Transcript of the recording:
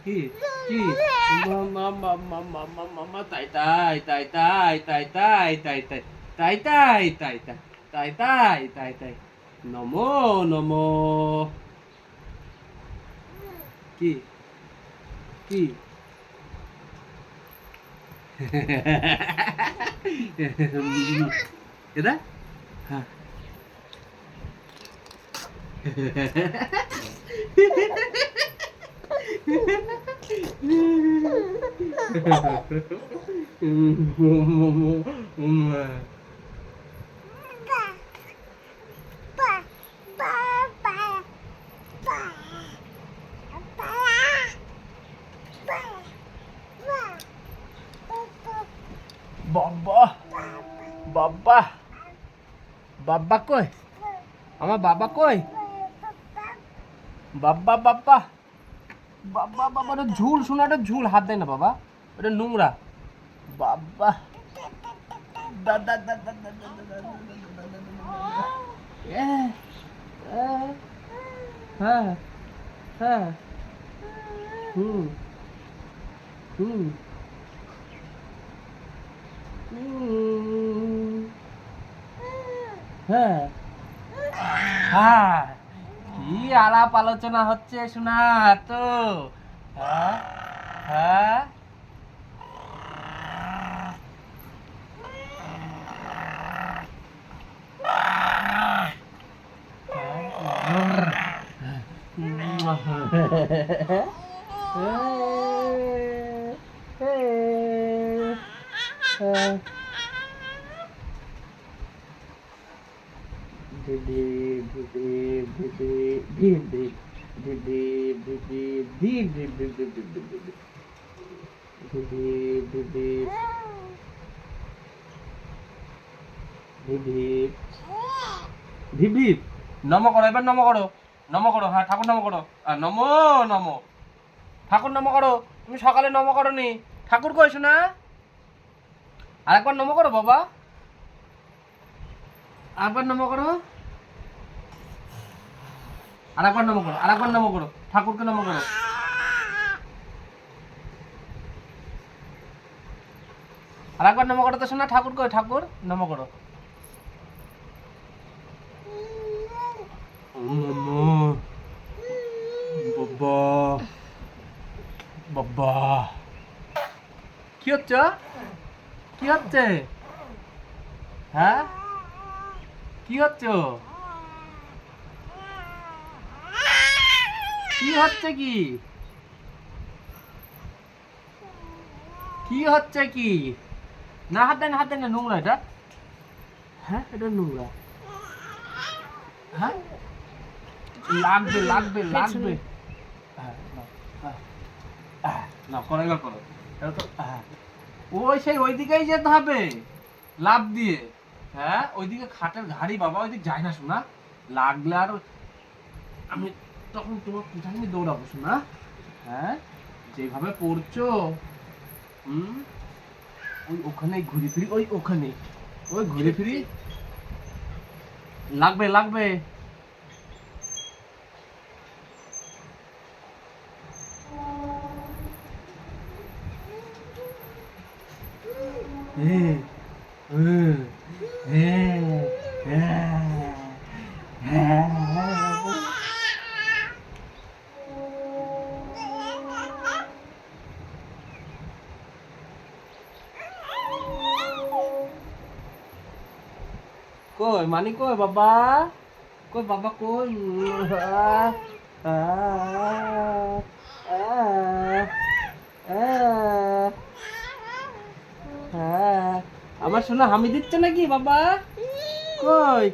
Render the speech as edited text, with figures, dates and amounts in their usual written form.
কি কি মামা তাই তাই তাই তাই তাই তাই তাই তাই তাই তাই তাই তাই তাই তাই তাই তাই নমো নমো কি কি এটা হ্যাঁ বাবা বাবা বাবা কই আমার বাবা কই বাবা বাবা বাবা বাবা ওটা ঝুল শোনা ওটা ঝুল হাত দেয় না বাবা ওটা নোংরা বাবা দাদা দাদা হ্যাঁ হ্যাঁ হুম হুম হ্যাঁ হ্যাঁ কি আলাপ আলোচনা হচ্ছে শোনা তো হ্যাঁ হ্যাঁ নম করো এবার নম করো নম করো হ্যাঁ ঠাকুর নম করো আর নম নম ঠাকুর নম করো তুমি সকালে নম করো নি ঠাকুর কইছো না আরেকবার নম করো বাবা আরেকবার নম করো আরেকবার নম করো আরেকবার নম করো ঠাকুরকে নম করো আরেকবার নম করো তো শোনা ঠাকুর কই ঠাকুর নম করো বাবা বাবা কি হচ্ছে কি হচ্ছে হ্যাঁ কি হচ্ছে কি হচ্ছে কি কি হচ্ছে কি না হাত দেন না নোংরা এটা হ্যাঁ এটা নোংরা হ্যাঁ লাগবে লাগবে লাগবে না করো এবার করো ওই সেই ওইদিকেই যেতে হবে লাভ দিয়ে হ্যাঁ ওইদিকে খাটের ঘাড়ি বাবা ওইদিক যায় না শোনা লাগলে আর আমি তখন তোমার কোথায় নিয়ে দৌড়াবো শোনা হ্যাঁ যেভাবে পড়ছো ওই ওখানে ঘুরে ফিরি ওই ওখানে ওই ঘুরে ফিরি লাগবে লাগবে কই মানি কই বাবা কই আমার শোনা হামি দিচ্ছে নাকি বাবা কই